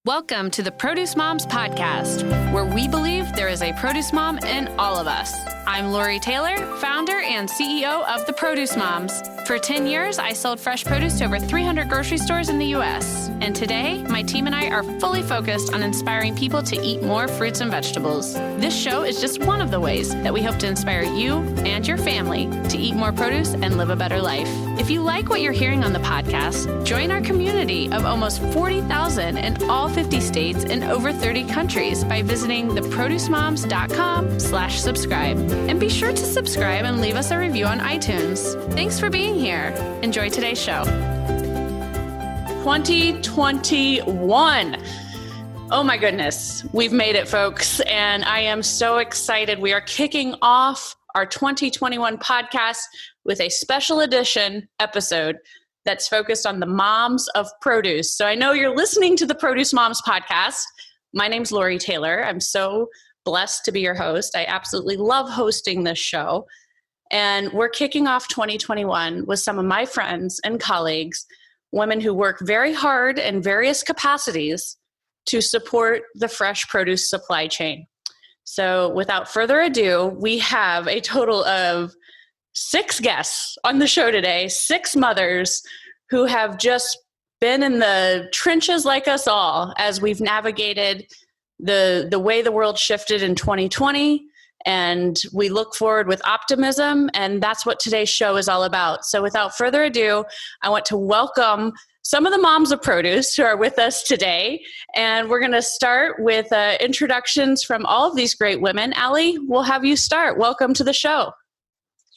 Welcome to the Produce Moms Podcast, where we believe there is a produce mom in all of us. I'm Lori Taylor, founder and CEO of the Produce Moms. For 10 years, I sold fresh produce to over 300 grocery stores in the U.S. And today, my team and I are fully focused on inspiring people to eat more fruits and vegetables. This show is just one of the ways that we hope to inspire you and your family to eat more produce and live a better life. If you like what you're hearing on the podcast, join our community of almost 40,000 in all 50 states and over 30 countries by visiting theproducemoms.com/subscribe. And be sure to subscribe and leave us a review on iTunes. Thanks for being here. Enjoy today's show. 2021. Oh my goodness. We've made it, folks. And I am so excited. We are kicking off our 2021 podcast with a special edition episode that's focused on the moms of produce. So I know you're listening to the Produce Moms podcast. My name's Lori Taylor. I'm so blessed to be your host. I absolutely love hosting this show. And we're kicking off 2021 with some of my friends and colleagues, women who work very hard in various capacities to support the fresh produce supply chain. So without further ado, we have a total of 6 guests on the show today, 6 mothers who have just been in the trenches like us all as we've navigated the way the world shifted in 2020. And we look forward with optimism, and that's what today's show is all about. So without further ado, I want to welcome some of the moms of produce who are with us today. And we're going to start with introductions from all of these great women. Allie, we'll have you start. Welcome to the show.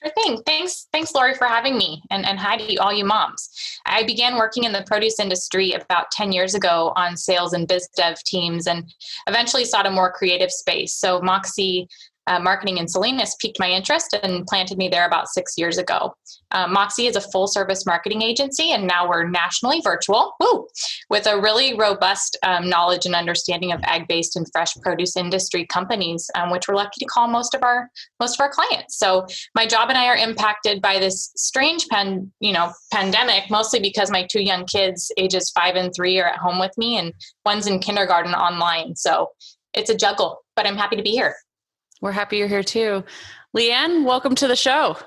Sure thing. Thanks, Lori, for having me. And hi to all you moms. I began working in the produce industry about 10 years ago on sales and biz dev teams, and eventually sought a more creative space. So Moxie Marketing in Salinas piqued my interest and planted me there about 6 years ago. Moxie is a full service marketing agency, and now we're nationally virtual, with a really robust knowledge and understanding of ag-based and fresh produce industry companies, which we're lucky to call most of our clients. So my job and I are impacted by this strange pandemic, mostly because my 2 young kids, ages 5 and 3, are at home with me, and one's in kindergarten online. So it's a juggle, but I'm happy to be here. We're happy you're here too. Leanne, welcome to the show.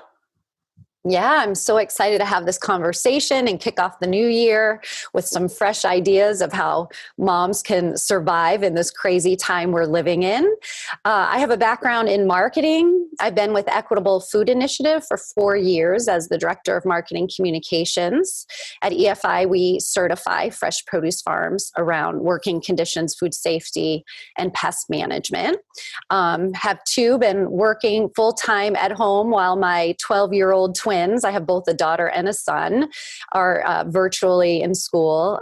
Yeah, I'm so excited to have this conversation and kick off the new year with some fresh ideas of how moms can survive in this crazy time we're living in. I have a background in marketing. I've been with Equitable Food Initiative for 4 years as the Director of Marketing Communications. At EFI, we certify fresh produce farms around working conditions, food safety, and pest management. Have been working full-time at home while my 12-year-old twins, I have both a daughter and a son, are virtually in school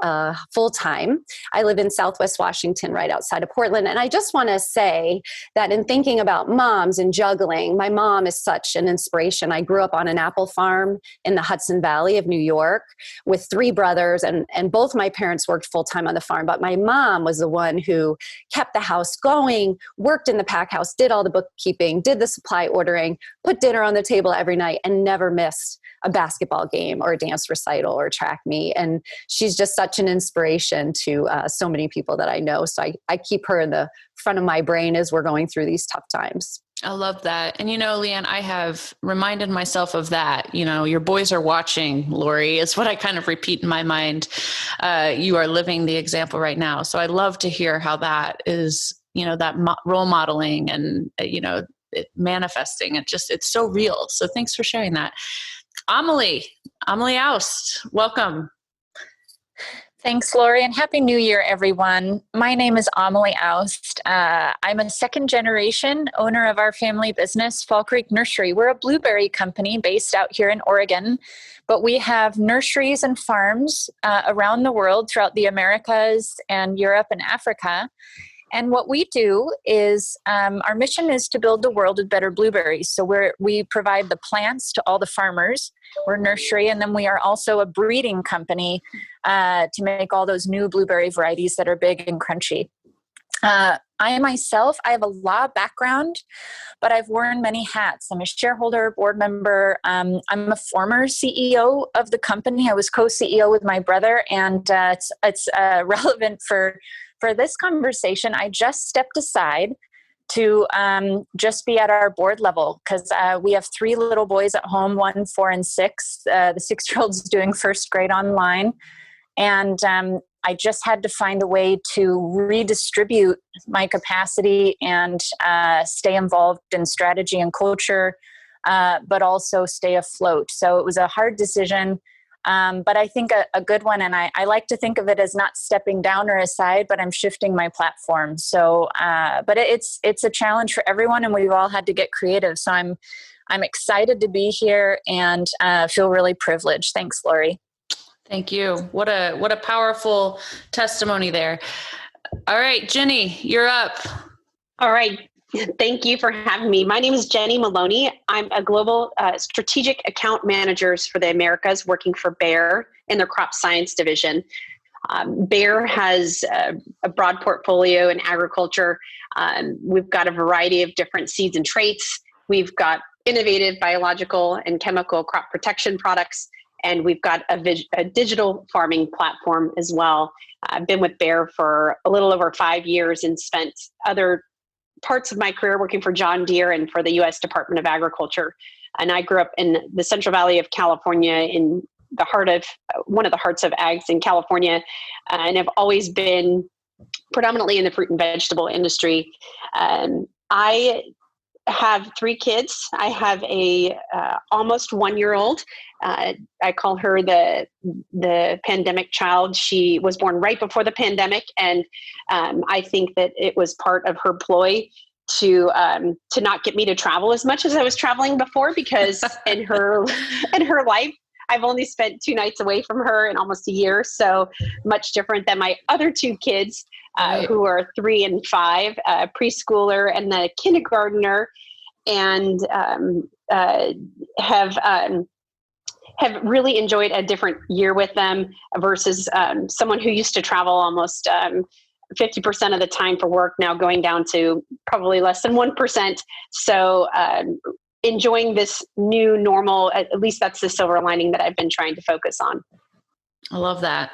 full-time. I live in Southwest Washington, right outside of Portland. And I just want to say that in thinking about moms and juggling, my mom is such an inspiration. I grew up on an apple farm in the Hudson Valley of New York with 3 brothers, and both my parents worked full-time on the farm. But my mom was the one who kept the house going, worked in the pack house, did all the bookkeeping, did the supply ordering, put dinner on the table every night, and never missed a basketball game or a dance recital or track meet. And she's just such an inspiration to so many people that I know. So I keep her in the front of my brain as we're going through these tough times. I love that. And Leanne, I have reminded myself of that. Your boys are watching, Lori, is what I kind of repeat in my mind. You are living the example right now. So I love to hear how that is, that role modeling and, manifesting. It's so real. So thanks for sharing that. Amelie Aust, welcome. Thanks, Lori, and Happy New Year, everyone. My name is Amelie Aust. I'm a 2nd generation owner of our family business, Fall Creek Nursery. We're a blueberry company based out here in Oregon, but we have nurseries and farms around the world, throughout the Americas and Europe and Africa. And what we do is our mission is to build the world with better blueberries. So we provide the plants to all the farmers. We're a nursery, and then we are also a breeding company to make all those new blueberry varieties that are big and crunchy. I have a law background, but I've worn many hats. I'm a shareholder, board member. I'm a former CEO of the company. I was co-CEO with my brother, and it's relevant for for this conversation, I just stepped aside to just be at our board level because we have 3 little boys at home, 1, 4, and 6. The 6-year-old's doing first grade online. And I just had to find a way to redistribute my capacity and stay involved in strategy and culture, but also stay afloat. So it was a hard decision, but I think a good one. And I like to think of it as not stepping down or aside, but I'm shifting my platform. So, but it's a challenge for everyone, and we've all had to get creative. So I'm excited to be here and feel really privileged. Thanks, Lori. Thank you. What a powerful testimony there. All right, Jenny, you're up. All right. Thank you for having me. My name is Jenny Maloney. I'm a global strategic account manager for the Americas, working for Bayer in their crop science division. Bayer has a broad portfolio in agriculture. We've got a variety of different seeds and traits. We've got innovative biological and chemical crop protection products. And we've got a digital farming platform as well. I've been with Bayer for a little over 5 years and spent other parts of my career working for John Deere and for the U.S. Department of Agriculture. And I grew up in the Central Valley of California, in the heart of one of the hearts of ags in California, and have always been predominantly in the fruit and vegetable industry. I have 3 kids. I have a almost 1-year-old. I call her the pandemic child. She was born right before the pandemic, and I think that it was part of her ploy to not get me to travel as much as I was traveling before, because in her life, I've only spent 2 nights away from her in almost a year. So much different than my other 2 kids, who are 3 and 5, preschooler and the kindergartner, and have really enjoyed a different year with them versus someone who used to travel almost 50% of the time for work, now going down to probably less than 1%. So enjoying this new normal, at least that's the silver lining that I've been trying to focus on. I love that.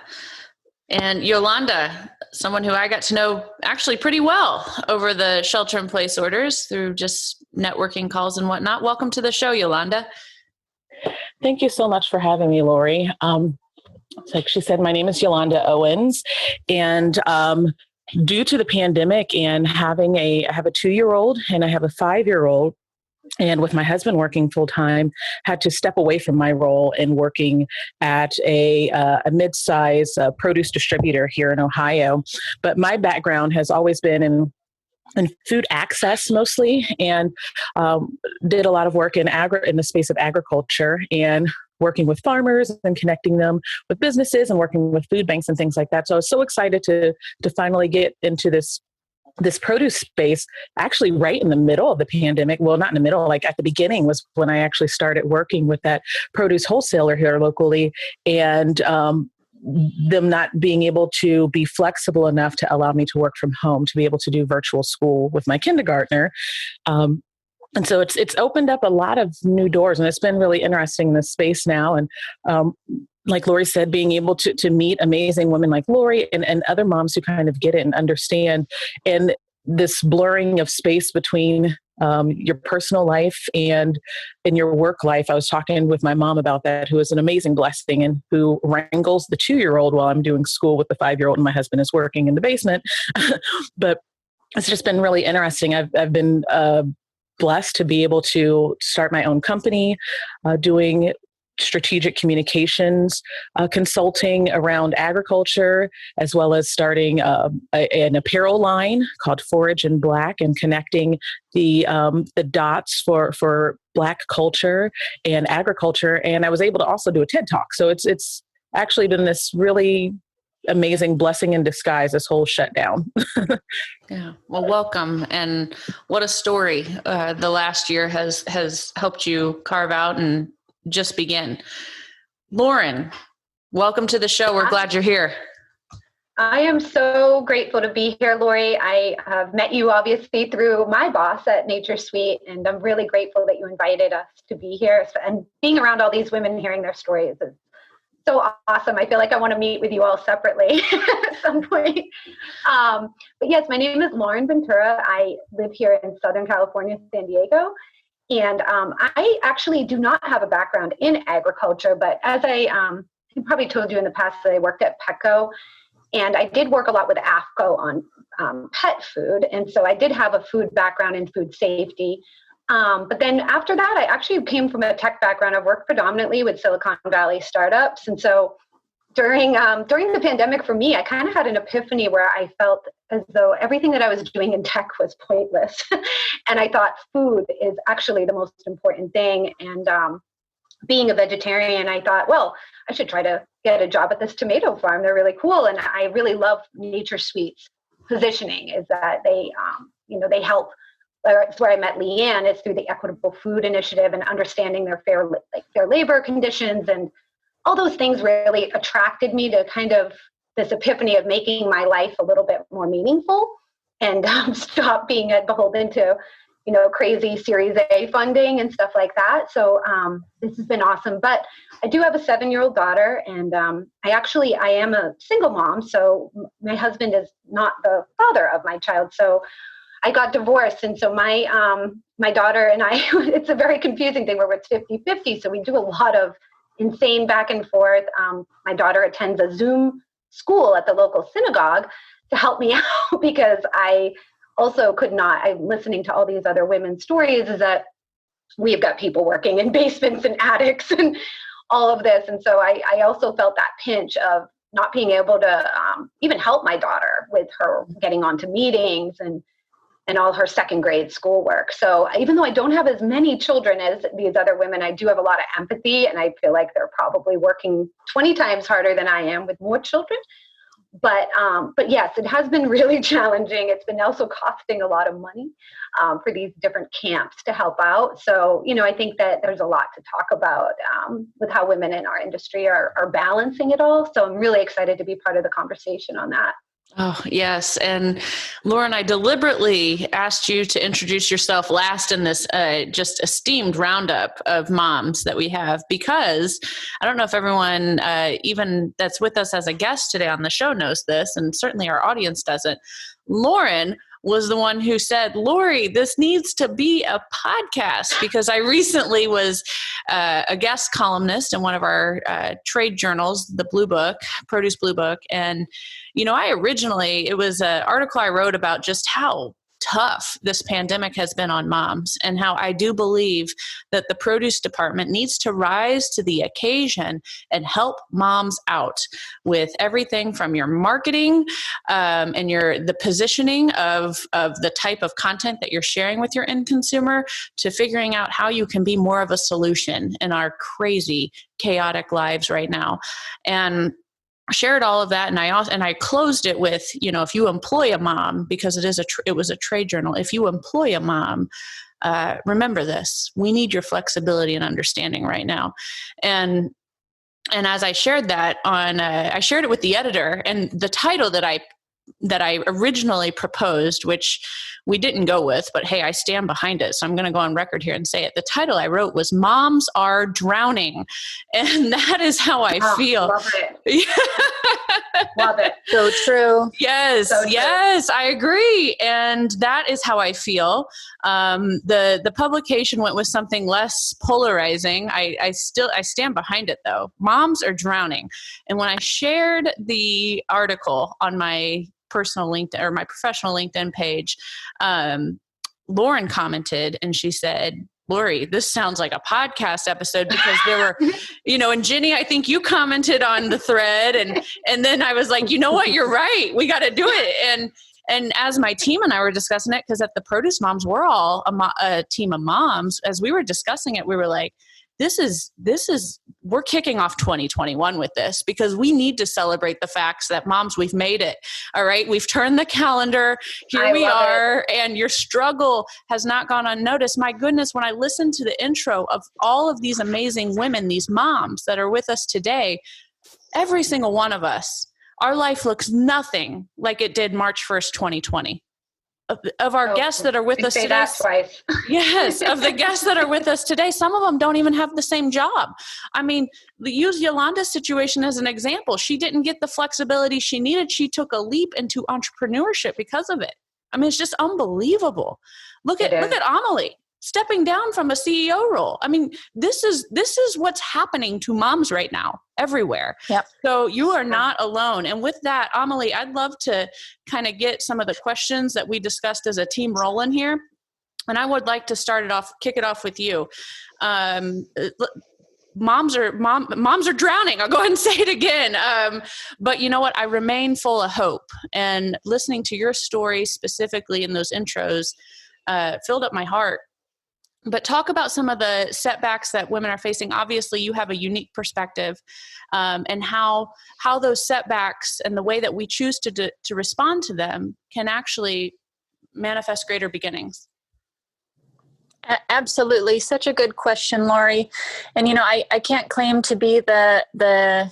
And Yolanda, someone who I got to know actually pretty well over the shelter-in-place orders through just networking calls and whatnot. Welcome to the show, Yolanda. Thank you so much for having me, Lori. Like she said, my name is Yolanda Owens, and due to the pandemic and I have a 2-year-old and I have a 5-year-old, and with my husband working full time, had to step away from my role in working at a mid-size produce distributor here in Ohio. But my background has always been in food access mostly, and did a lot of work in the space of agriculture and working with farmers and connecting them with businesses and working with food banks and things like that. So I was so excited to finally get into this produce space, actually right in the middle of the pandemic. Well, not in the middle, like at the beginning was when I actually started working with that produce wholesaler here locally, and them not being able to be flexible enough to allow me to work from home, to be able to do virtual school with my kindergartner. And so it's opened up a lot of new doors, and it's been really interesting in this space now. And like Lori said, being able to meet amazing women like Lori and other moms who kind of get it and understand, and this blurring of space between your personal life and your work life. I was talking with my mom about that, who is an amazing blessing and who wrangles the 2-year-old while I'm doing school with the 5-year-old, and my husband is working in the basement. But it's just been really interesting. I've been blessed to be able to start my own company, doing strategic communications, consulting around agriculture, as well as starting an apparel line called Forage in Black, and connecting the dots for Black culture and agriculture. And I was able to also do a TED Talk. So it's actually been this really amazing blessing in disguise, this whole shutdown. Yeah. Well, welcome. And what a story the last year has helped you carve out and just begin. Lauren, welcome to the show. We're glad you're here. I am so grateful to be here, Lori. I have met you obviously through my boss at Nature Suite, and I'm really grateful that you invited us to be here. And being around all these women, hearing their stories is so awesome. I feel like I want to meet with you all separately at some point. But yes, my name is Lauren Ventura. I live here in Southern California, San Diego. And I actually do not have a background in agriculture, but as I probably told you in the past that I worked at Petco, and I did work a lot with AFCO on pet food. And so I did have a food background in food safety. But then after that, I actually came from a tech background. I've worked predominantly with Silicon Valley startups. And so during the pandemic for me, I kind of had an epiphany where I felt as though everything that I was doing in tech was pointless. And I thought food is actually the most important thing. And being a vegetarian, I thought, well, I should try to get a job at this tomato farm. They're really cool. And I really love Nature Sweet's positioning is that they help. It's where I met Leanne, is through the Equitable Food Initiative and understanding their fair labor conditions, and all those things really attracted me to kind of this epiphany of making my life a little bit more meaningful and stop being beholden to, crazy Series A funding and stuff like that. So this has been awesome. But I do have a 7-year-old daughter, and I am a single mom. So my husband is not the father of my child. So I got divorced. And so my daughter and I, it's a very confusing thing where it's 50-50. So we do a lot of insane back and forth. My daughter attends a Zoom school at the local synagogue to help me out because I also could not. I'm listening to all these other women's stories is that we've got people working in basements and attics and all of this. And so I also felt that pinch of not being able to even help my daughter with her getting onto meetings and all her second grade schoolwork. So even though I don't have as many children as these other women, I do have a lot of empathy, and I feel like they're probably working 20 times harder than I am with more children. But yes, it has been really challenging. It's been also costing a lot of money for these different camps to help out. So, I think that there's a lot to talk about with how women in our industry are balancing it all. So I'm really excited to be part of the conversation on that. Oh, yes. And Lauren, I deliberately asked you to introduce yourself last in this just esteemed roundup of moms that we have, because I don't know if everyone even that's with us as a guest today on the show knows this, and certainly our audience doesn't. Lauren was the one who said, Lori, this needs to be a podcast, because I recently was a guest columnist in one of our trade journals, the Blue Book, Produce Blue Book. And, it was an article I wrote about just how tough this pandemic has been on moms, and how I do believe that the produce department needs to rise to the occasion and help moms out with everything from your marketing and the positioning of the type of content that you're sharing with your end consumer, to figuring out how you can be more of a solution in our crazy, chaotic lives right now. And shared all of that, and I closed it with, if you employ a mom, because it was a trade journal. If you employ a mom, remember this: we need your flexibility and understanding right now. And as I shared that I shared it with the editor, and the title that I originally proposed, which we didn't go with, but hey, I stand behind it. So I'm going to go on record here and say it. The title I wrote was "Moms Are Drowning." And that is how I feel. Love it. Love it. So true. Yes. So true. Yes, I agree. And that is how I feel. The publication went with something less polarizing. I stand behind it though. Moms are drowning. And when I shared the article on my personal LinkedIn or my professional LinkedIn page, Lauren commented and she said, Lori, this sounds like a podcast episode, because there were, and Ginny, I think you commented on the thread, and then I was like, you know what, you're right. We got to do it. And as my team and I were discussing it, because at the Produce Moms, we're all a team of moms. As we were discussing it, we were like, we're kicking off 2021 with this, because we need to celebrate the facts that moms, we've made it. All right. We've turned the calendar. Here we are. And your struggle has not gone unnoticed. My goodness, when I listened to the intro of all of these amazing women, these moms that are with us today, every single one of us, our life looks nothing like it did March 1st, 2020. of our guests that are with us today. That twice. Yes, of the guests that are with us today, some of them don't even have the same job. I mean, use Yolanda's situation as an example. She didn't get the flexibility she needed. She took a leap into entrepreneurship because of it. I mean, it's just unbelievable. Look at Amelie stepping down from a CEO role. I mean, this is what's happening to moms right now everywhere. Yep. So you are not alone. And with that, Amelie, I'd love to kind of get some of the questions that we discussed as a team rolling here. And I would like to kick it off with you. Moms are drowning. I'll go ahead and say it again. But you know what? I remain full of hope. And listening to your story specifically in those intros filled up my heart. But talk about some of the setbacks that women are facing. Obviously, you have a unique perspective, and how those setbacks and the way that we choose to respond to them can actually manifest greater beginnings. Absolutely. Such a good question, Lori. And, I can't claim to be the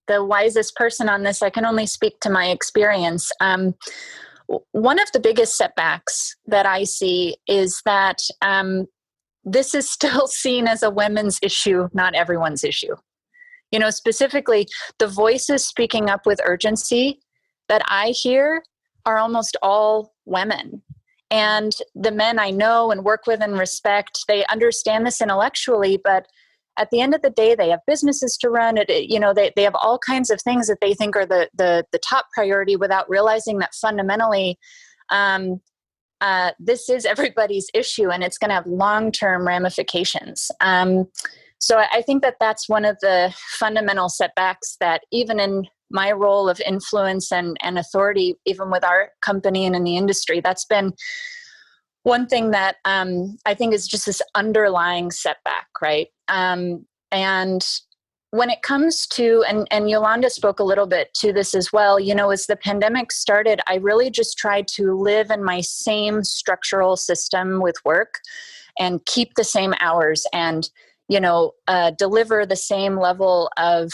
wisest person on this. I can only speak to my experience. One of the biggest setbacks that I see is that this is still seen as a women's issue, not everyone's issue. Specifically, the voices speaking up with urgency that I hear are almost all women. And the men I know and work with and respect, they understand this intellectually, but at the end of the day, they have businesses to run. They have all kinds of things that they think are the top priority without realizing that fundamentally, this is everybody's issue and it's going to have long-term ramifications. So I think that that's one of the fundamental setbacks that even in my role of influence and authority, even with our company and in the industry, that's been one thing that I think is just this underlying setback, right? And when it comes to, and Yolanda spoke a little bit to this as well, as the pandemic started, I really just tried to live in my same structural system with work and keep the same hours and, deliver the same level of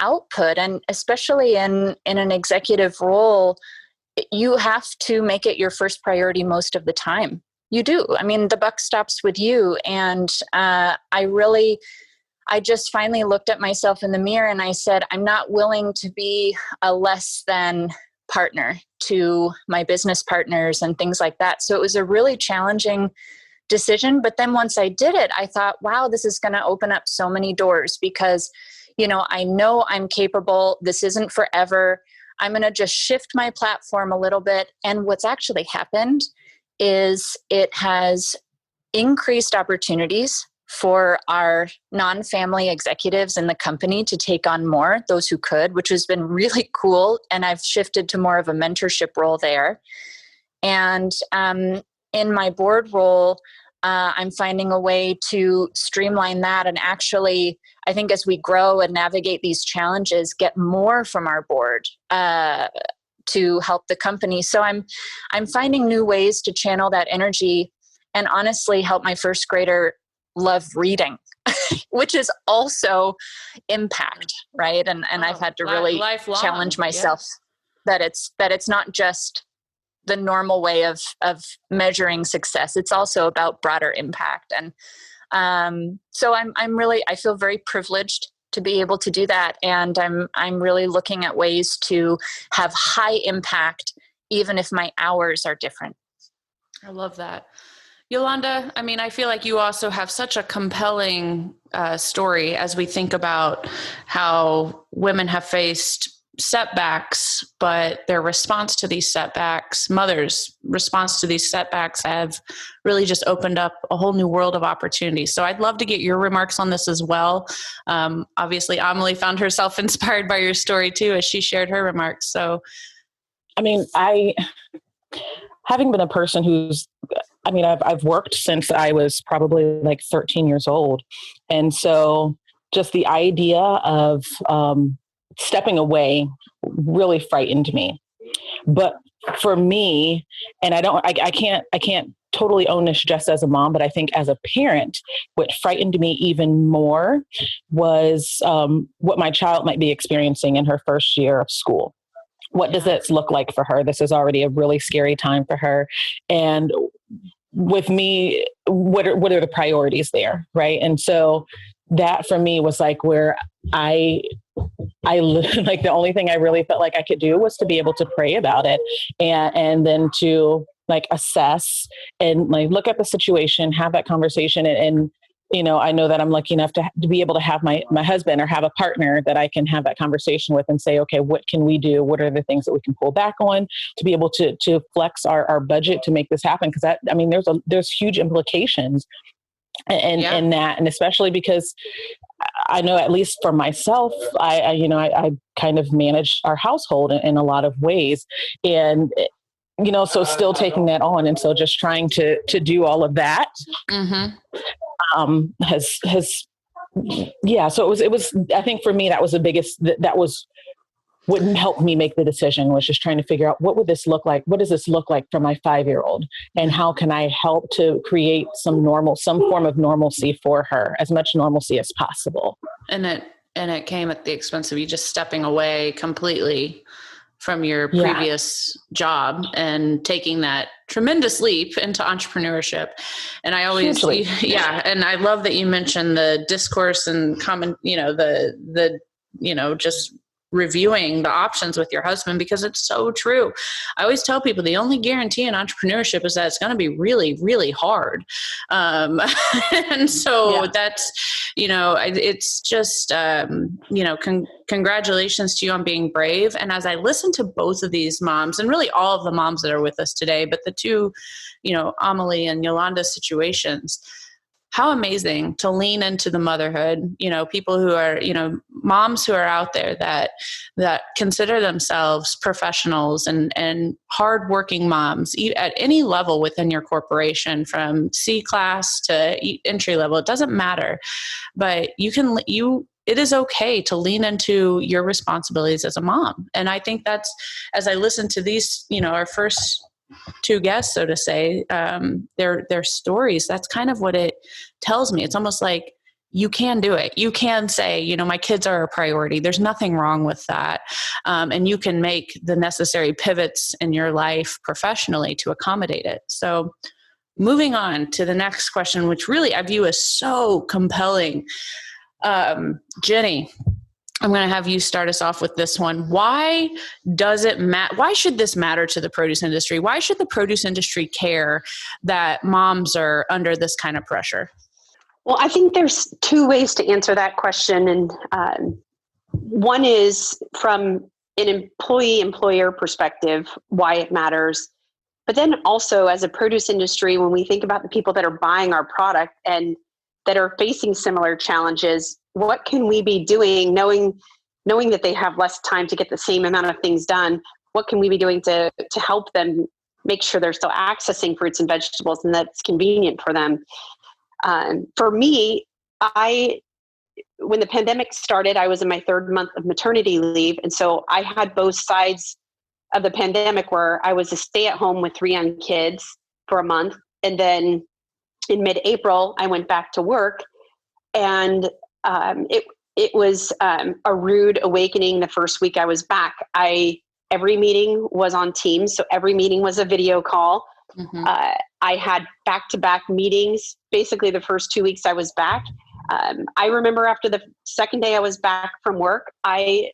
output. And especially in an executive role, you have to make it your first priority most of the time. You do. I mean, the buck stops with you. And I just finally looked at myself in the mirror and I said, I'm not willing to be a less than partner to my business partners and things like that. So it was a really challenging decision. But then once I did it, I thought, wow, this is going to open up so many doors because, I know I'm capable. This isn't forever. I'm going to just shift my platform a little bit. And what's actually happened is it has increased opportunities for our non-family executives in the company to take on more, those who could, which has been really cool. And I've shifted to more of a mentorship role there. And in my board role, I'm finding a way to streamline that and actually, I think as we grow and navigate these challenges, get more from our board to help the company. So I'm finding new ways to channel that energy and honestly help my first grader love reading, which is also impact, right? And I've had to really challenge myself that it's not just the normal way of measuring success. It's also about broader impact. And so I feel very privileged to be able to do that. And I'm really looking at ways to have high impact, even if my hours are different. I love that. Yolanda, I mean, I feel like you also have such a compelling story as we think about how women have faced setbacks, but their response to these setbacks, mothers' response to these setbacks have really just opened up a whole new world of opportunities. So I'd love to get your remarks on this as well. Obviously, Amelie found herself inspired by your story too, as she shared her remarks. So, I mean, having been a person I've worked since I was probably like 13 years old. And so just the idea of stepping away really frightened me. But for me, and I can't totally own this just as a mom, but I think as a parent, what frightened me even more was what my child might be experiencing in her first year of school. What does this look like for her? This is already a really scary time for her. And with me, what are the priorities there? Right. And so that for me was like where I like the only thing I really felt like I could do was to be able to pray about it and then to like assess and like look at the situation, have that conversation. And you know, I know that I'm lucky enough to be able to have my husband or have a partner that I can have that conversation with and say, okay, what can we do? What are the things that we can pull back on to be able to flex our budget to make this happen? Because that, I mean, there's huge implications in that. And especially because I know, at least for myself, I kind of manage our household in a lot of ways. And, you know, so still taking that on. And so just trying to do all of that. Mm-hmm. So it was, I think for me, that was the biggest, that was what helped me make the decision, was just trying to figure out what would this look like? What does this look like for my 5-year-old? And how can I help to create some form of normalcy for her, as much normalcy as possible. And it came at the expense of you just stepping away completely from your previous job and taking that tremendous leap into entrepreneurship. And I always, and I love that you mentioned the discourse and common, just reviewing the options with your husband, because it's so true. I always tell people the only guarantee in entrepreneurship is that it's going to be really, really hard. And so that's, it's just, congratulations to you on being brave. And as I listen to both of these moms, and really all of the moms that are with us today, but the two, Amelie and Yolanda's situations, how amazing to lean into the motherhood, people who are, moms who are out there that consider themselves professionals and hardworking moms at any level within your corporation, from C class to entry level. It doesn't matter, but it is okay to lean into your responsibilities as a mom. And I think that's, as I listen to these, our first two guests, so to say, their stories, that's kind of what it tells me. It's almost like you can do it. You can say, my kids are a priority. There's nothing wrong with that. And you can make the necessary pivots in your life professionally to accommodate it. So moving on to the next question, which really I view as so compelling. Jenny, I'm going to have you start us off with this one. Why does it matter? Why should this matter to the produce industry? Why should the produce industry care that moms are under this kind of pressure? Well, I think there's two ways to answer that question. And one is from an employee-employer perspective, why it matters. But then also as a produce industry, when we think about the people that are buying our product and that are facing similar challenges, what can we be doing knowing that they have less time to get the same amount of things done? What can we be doing to help them make sure they're still accessing fruits and vegetables and that's convenient for them? For me, when the pandemic started, I was in my 3rd month of maternity leave. And so I had both sides of the pandemic where I was a stay-at-home with 3 young kids for a month. And then in mid-April, I went back to work, and it was a rude awakening the first week I was back. Every meeting was on Teams, so every meeting was a video call. Mm-hmm. I had back-to-back meetings basically the first 2 weeks I was back. I remember after the second day I was back from work, I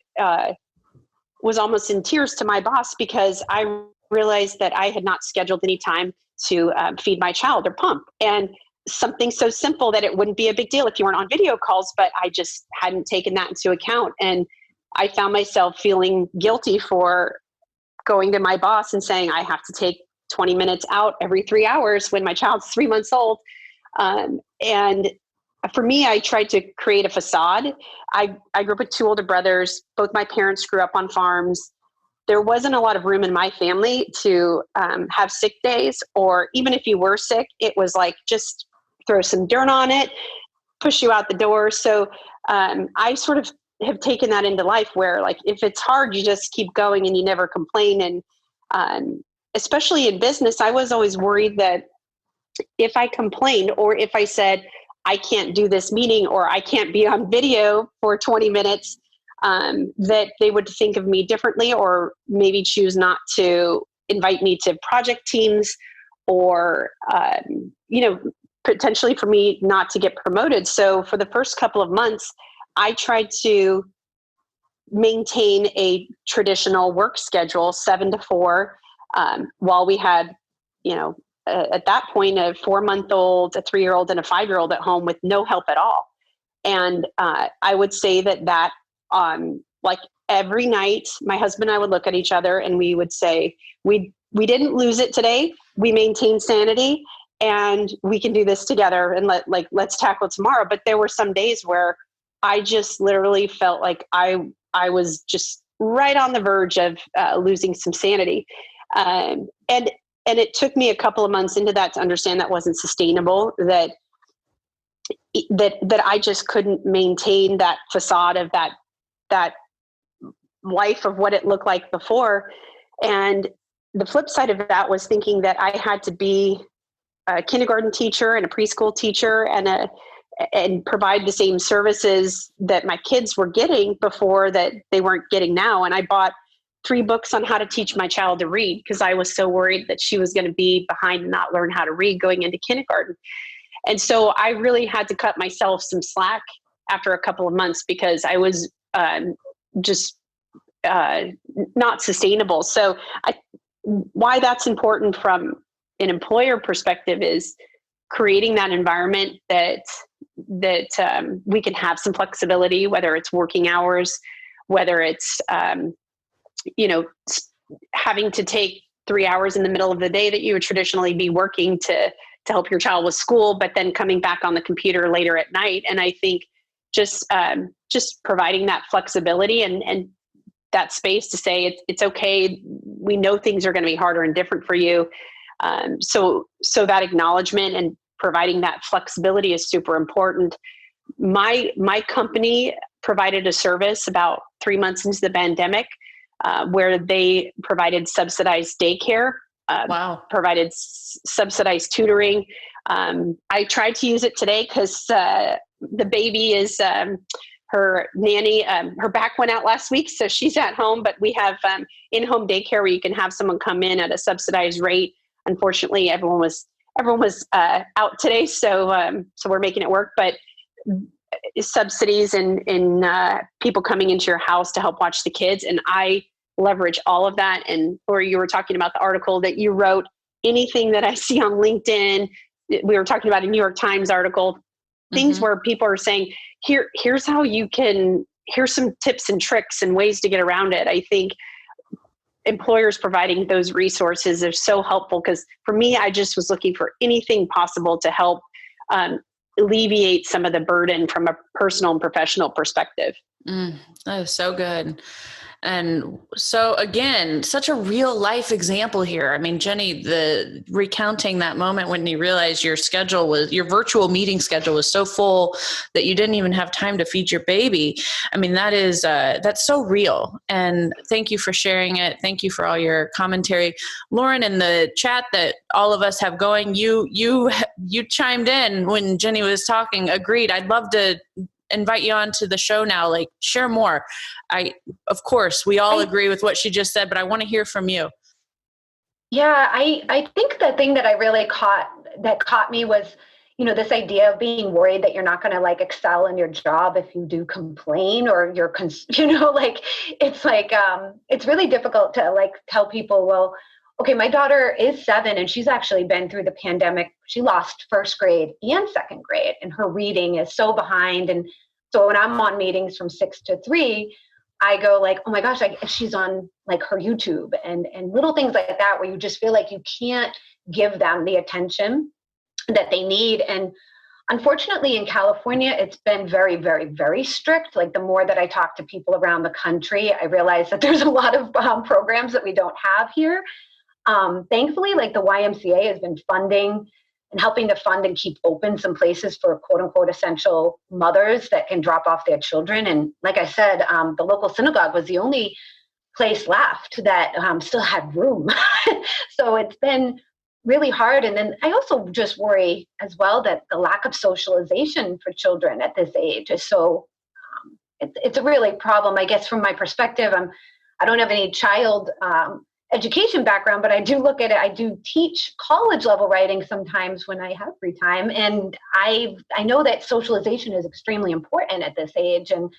was almost in tears to my boss because I realized that I had not scheduled any time to feed my child or pump. And something so simple that it wouldn't be a big deal if you weren't on video calls, but I just hadn't taken that into account. And I found myself feeling guilty for going to my boss and saying, I have to take 20 minutes out every 3 hours when my child's 3 months old. And for me, I tried to create a facade. I grew up with 2 older brothers. Both my parents grew up on farms. There wasn't a lot of room in my family to have sick days, or even if you were sick, it was like just throw some dirt on it, push you out the door. So I sort of have taken that into life where, like, if it's hard, you just keep going and you never complain. And especially in business, I was always worried that if I complained or if I said, I can't do this meeting or I can't be on video for 20 minutes, that they would think of me differently, or maybe choose not to invite me to project teams, or, potentially for me not to get promoted. So for the first couple of months, I tried to maintain a traditional work schedule, 7 to 4, while we had, at that point, a 4-month-old, a 3-year-old, and a 5-year-old at home with no help at all. And I would say that like every night, my husband and I would look at each other and we would say, we didn't lose it today. We maintained sanity, and we can do this together, and let's tackle tomorrow. But there were some days where I just literally felt like I was just right on the verge of losing some sanity. And it took me a couple of months into that to understand that wasn't sustainable, that I just couldn't maintain that facade of that life of what it looked like before. And the flip side of that was thinking that I had to be a kindergarten teacher and a preschool teacher and provide the same services that my kids were getting before that they weren't getting now. And I bought 3 books on how to teach my child to read because I was so worried that she was going to be behind and not learn how to read going into kindergarten. And so I really had to cut myself some slack after a couple of months because I was just not sustainable. So why that's important from an employer perspective is creating that environment that we can have some flexibility, whether it's working hours, whether it's, having to take 3 hours in the middle of the day that you would traditionally be working to help your child with school, but then coming back on the computer later at night. And I think just providing that flexibility and that space to say it's okay. We know things are going to be harder and different for you. So that acknowledgement and providing that flexibility is super important. My company provided a service about 3 months into the pandemic where they provided subsidized daycare, provided subsidized tutoring. I tried to use it today because the baby is her nanny, her back went out last week, so she's at home, but we have in-home daycare where you can have someone come in at a subsidized rate. Unfortunately, everyone was out today, so we're making it work. But subsidies and people coming into your house to help watch the kids, and I leverage all of that. And or you were talking about the article that you wrote. Anything that I see on LinkedIn, we were talking about a New York Times article, things where people are saying, here's how you can. Here's some tips and tricks and ways to get around it. I think employers providing those resources are so helpful because for me, I just was looking for anything possible to help alleviate some of the burden from a personal and professional perspective. That is so good. And so again, such a real life example here. I mean, Jenny, the recounting that moment when you realized your virtual meeting schedule was so full that you didn't even have time to feed your baby. I mean, that's so real. And thank you for sharing it. Thank you for all your commentary. Lauren, in the chat that all of us have going, you chimed in when Jenny was talking, agreed. I'd love to invite you on to the show now, like share more. Of course, we all agree with what she just said, but I want to hear from you. Yeah, I think the thing that I really caught me was, this idea of being worried that you're not going to like excel in your job if you do complain or it's really difficult to like tell people, well, okay, my daughter is 7 and she's actually been through the pandemic. She lost first grade and second grade and her reading is so behind. And so when I'm on meetings from 6 to 3, I go like, oh my gosh, she's on like her YouTube and little things like that, where you just feel like you can't give them the attention that they need. And unfortunately in California, it's been very, very, very strict. Like the more that I talk to people around the country, I realize that there's a lot of programs that we don't have here. Thankfully, like the YMCA has been funding and helping to fund and keep open some places for quote unquote essential mothers that can drop off their children. And like I said, the local synagogue was the only place left that still had room. So it's been really hard. And then I also just worry as well that the lack of socialization for children at this age is so it's a really problem, I guess, from my perspective. I don't have any child education background, but I do look at it. I do teach college level writing sometimes when I have free time. And I know that socialization is extremely important at this age. And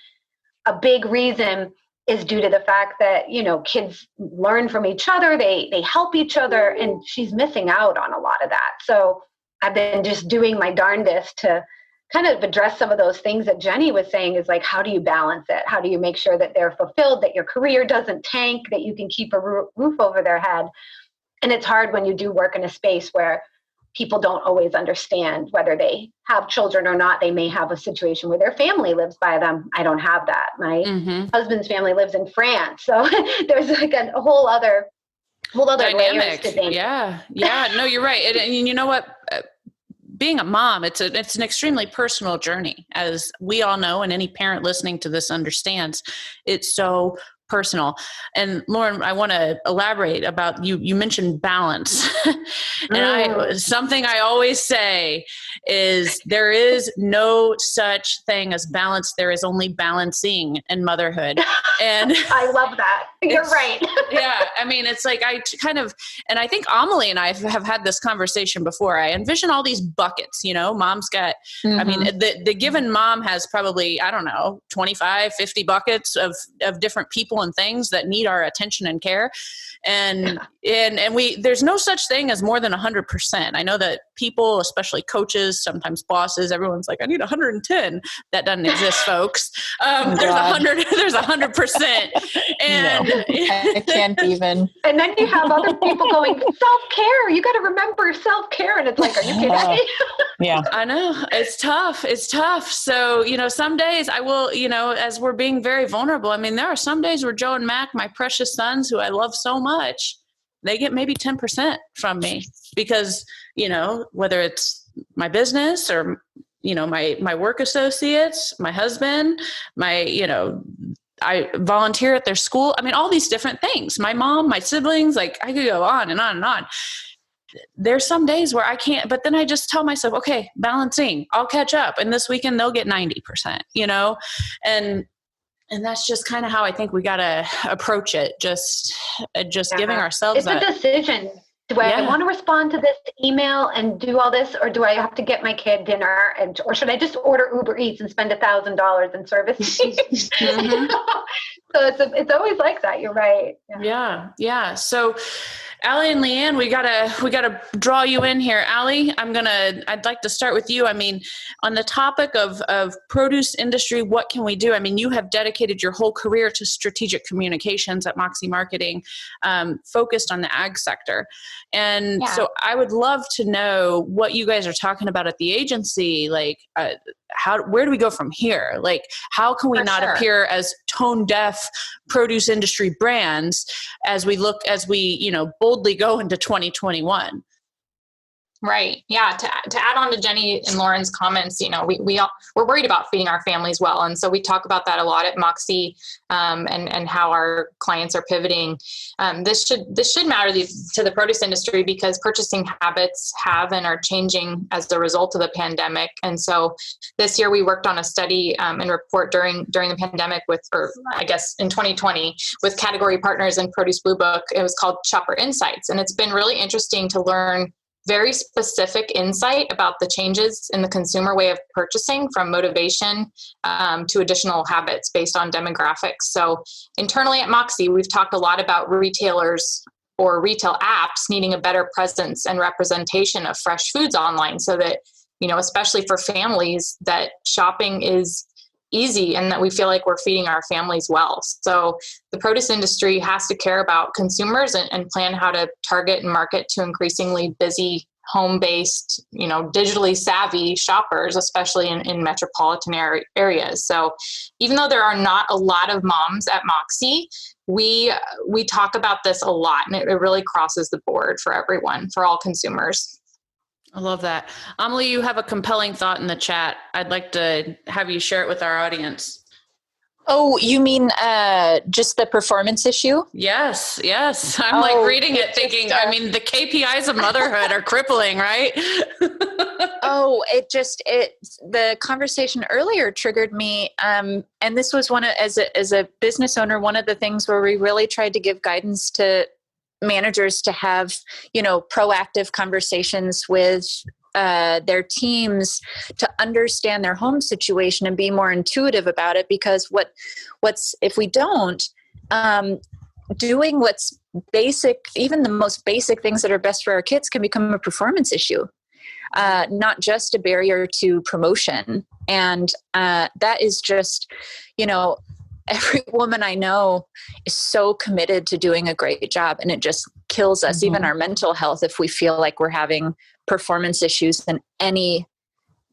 a big reason is due to the fact that, kids learn from each other, they help each other, and she's missing out on a lot of that. So I've been just doing my darndest to kind of address some of those things that Jenny was saying, is like, how do you balance it? How do you make sure that they're fulfilled, that your career doesn't tank, that you can keep a roof over their head? And it's hard when you do work in a space where people don't always understand whether they have children or not. They may have a situation where their family lives by them. I don't have that. My husband's family lives in France. So there's like a whole other dynamic. To things. Yeah. No, you're right. And you know what? Being a mom, it's an extremely personal journey, as we all know, and any parent listening to this understands. It's so personal. And Lauren, I want to elaborate about you mentioned balance. And something I always say is there is no such thing as balance. There is only balancing in motherhood. And I love that. You're right. Yeah. I mean, it's like and I think Amelie and I have had this conversation before. I envision all these buckets, mom's got, I mean, the given mom has probably, I don't know, 25, 50 buckets of different people and things that need our attention and care. And there's no such thing as more than 100%. I know that people, especially coaches, sometimes bosses, everyone's like, I need 110. That doesn't exist, folks. There's 100%. And no, I can't even. And then you have other people going, self-care. You got to remember self-care. And it's like, are you kidding me? Yeah. I know. It's tough. So, some days I will, as we're being very vulnerable, I mean, there are some days where Joe and Mac, my precious sons, who I love so much, they get maybe 10% from me because, whether it's my business or, my work associates, my husband, I volunteer at their school. I mean, all these different things, my mom, my siblings, like I could go on and on and on. There's some days where I can't, but then I just tell myself, okay, balancing, I'll catch up. And this weekend they'll get 90%, and that's just kind of how I think we got to approach it. Just giving ourselves a decision. Do I want to respond to this email and do all this, or do I have to get my kid dinner, or should I just order Uber Eats and spend $1,000 in service? So it's always like that. You're right. Yeah. So Allie and Leanne, we gotta draw you in here. Allie, I'd like to start with you. I mean, on the topic of produce industry, what can we do? I mean, you have dedicated your whole career to strategic communications at Moxie Marketing, focused on the ag sector. And so I would love to know what you guys are talking about at the agency. Like, where do we go from here? Like, how can we appear as tone deaf produce industry brands as we boldly go into 2021? Right. Yeah. To add on to Jenny and Lauren's comments, we're worried about feeding our families well. And so we talk about that a lot at Moxie, and how our clients are pivoting. This should matter to the produce industry because purchasing habits have and are changing as a result of the pandemic. And so this year we worked on a study and report during the pandemic in 2020 with category partners in Produce Blue Book. It was called Shopper Insights. And it's been really interesting to learn very specific insight about the changes in the consumer way of purchasing, from motivation to additional habits based on demographics. So internally at Moxie, we've talked a lot about retailers or retail apps needing a better presence and representation of fresh foods online so that, especially for families, that shopping is easy and that we feel like we're feeding our families well. So the produce industry has to care about consumers and plan how to target and market to increasingly busy, home-based, digitally savvy shoppers, especially in metropolitan areas. So even though there are not a lot of moms at Moxie, we talk about this a lot, and it really crosses the board for everyone, for all consumers. I love that. Amelie, you have a compelling thought in the chat. I'd like to have you share it with our audience. Oh, you mean just the performance issue? Yes. I'm like reading it thinking, I mean, the KPIs of motherhood are crippling, right? The conversation earlier triggered me. And this was as a business owner, one of the things where we really tried to give guidance to managers to have, proactive conversations with their teams to understand their home situation and be more intuitive about it. Because if we don't, doing what's basic, even the most basic things that are best for our kids can become a performance issue, not just a barrier to promotion. And that is just, every woman I know is so committed to doing a great job, and it just kills us, even our mental health, if we feel like we're having performance issues in any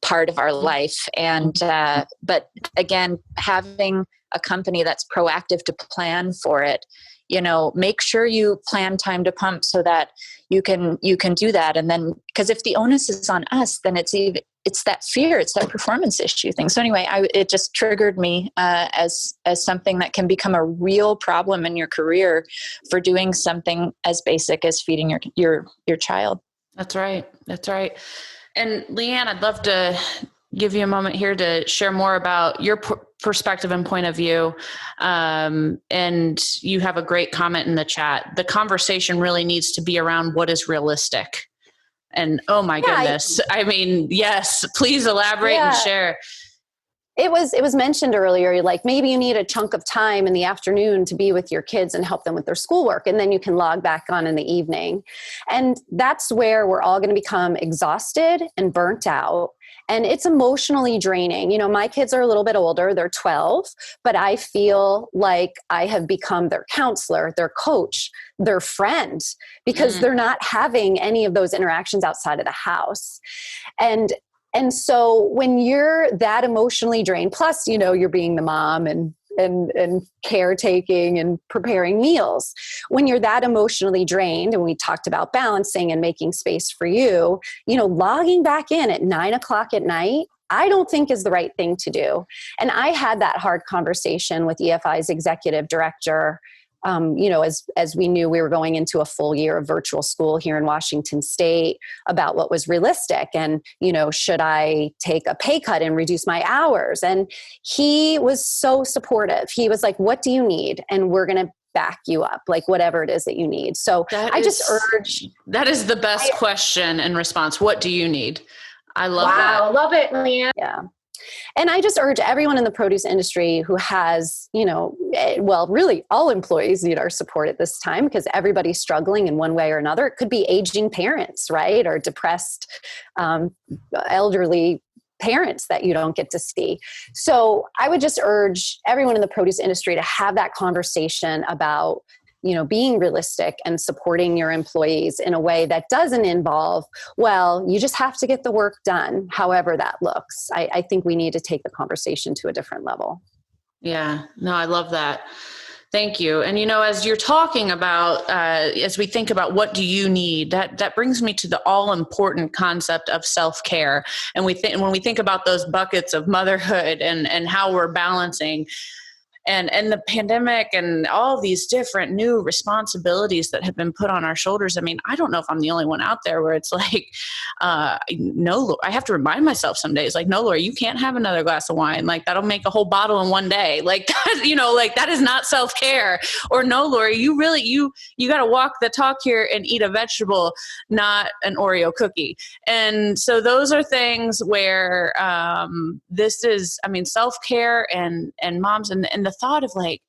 part of our life. And, but again, having a company that's proactive to plan for it, make sure you plan time to pump so that you can do that. And then, because if the onus is on us, then it's that fear, it's that performance issue thing. So anyway, it just triggered me as something that can become a real problem in your career for doing something as basic as feeding your child. That's right. And Leanne, I'd love to give you a moment here to share more about your perspective and point of view. And you have a great comment in the chat. The conversation really needs to be around what is realistic. And oh my goodness. I mean, yes, please elaborate and share. It was mentioned earlier, like maybe you need a chunk of time in the afternoon to be with your kids and help them with their schoolwork, and then you can log back on in the evening. And that's where we're all going to become exhausted and burnt out. And it's emotionally draining. My kids are a little bit older, they're 12, but I feel like I have become their counselor, their coach, their friend, because they're not having any of those interactions outside of the house. And so when you're that emotionally drained, plus, you're being the mom and caretaking and preparing meals, when you're that emotionally drained, and we talked about balancing and making space for you, logging back in at 9:00 at night, I don't think is the right thing to do. And I had that hard conversation with EFI's executive director, as we knew we were going into a full year of virtual school here in Washington State, about what was realistic. And, should I take a pay cut and reduce my hours? And he was so supportive. He was like, what do you need? And we're going to back you up, like whatever it is that you need. So just urge. That is the best question and response. What do you need? I love that. Wow. Love it, Leanne. Yeah. And I just urge everyone in the produce industry who has, really all employees need our support at this time, because everybody's struggling in one way or another. It could be aging parents, right? Or depressed elderly parents that you don't get to see. So I would just urge everyone in the produce industry to have that conversation about being realistic and supporting your employees in a way that doesn't involve, you just have to get the work done, however that looks. I think we need to take the conversation to a different level. Yeah, no, I love that. Thank you. And, as you're talking about, as we think about what do you need, that brings me to the all important concept of self-care. And when we think about those buckets of motherhood and how we're balancing, and the pandemic and all these different new responsibilities that have been put on our shoulders. I mean, I don't know if I'm the only one out there where it's like, no, I have to remind myself some days, like, no, Laura, you can't have another glass of wine. Like, that'll make a whole bottle in one day. Like that, that is not self-care. Or no, Laura, you got to walk the talk here and eat a vegetable, not an Oreo cookie. And so those are things where this is, self-care and moms and the thought of like,